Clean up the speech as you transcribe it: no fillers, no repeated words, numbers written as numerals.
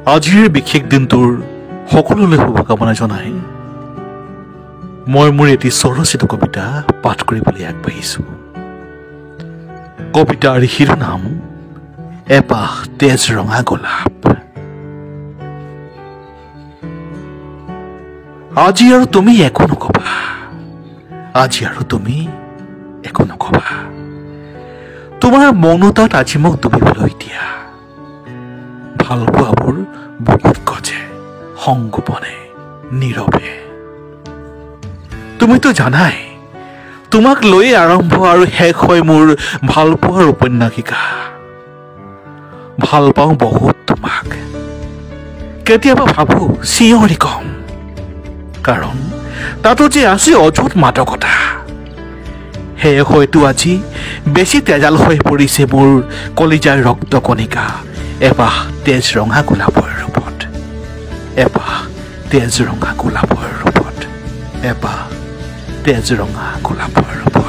আজিৰ বিশেষ দিনটোৰ সকলোলৈ শুভকামনা জনাই মই মোৰ এটি স্বৰচিত কবিতা পাঠ কৰিবলৈ আগবাঢ়িছো। কবিতাৰ শিৰোনাম এপাহ তেজ ৰঙা গোলাপ। আজি আৰু তুমি একো নকবা, আজি আৰু তুমি একো নকবা। তোমাৰ মৌনতাত আজি মোক ডুবিবলৈ দিয়া। ভাল পোৱাবোৰ বুকুত গজে সংগোপনে নীৰৱে। তুমিতো জানাই তোমাক লৈ আৰম্ভ আৰু শেষ হয় মোৰ ভাল পোৱাৰ উপন্যাসিকা। ভাল পাওঁ বহুত তোমাক, কেতিয়াবা ভাবো চিঞৰি কম, কাৰণ তাতো যে আছে অযুত মাদকতা। সেয়ে হয়তো আজি বেছি তেজাল হৈ পৰিছে মোৰ কলিজাৰ ৰক্ত কণিকা এপাহ তেজ ৰঙা গোলাপৰ ৰূপত, এপাহ তেজ ৰঙা গোলাপৰ ৰূপত, এপাহ তেজ ৰঙা গোলাপৰ ৰূপত।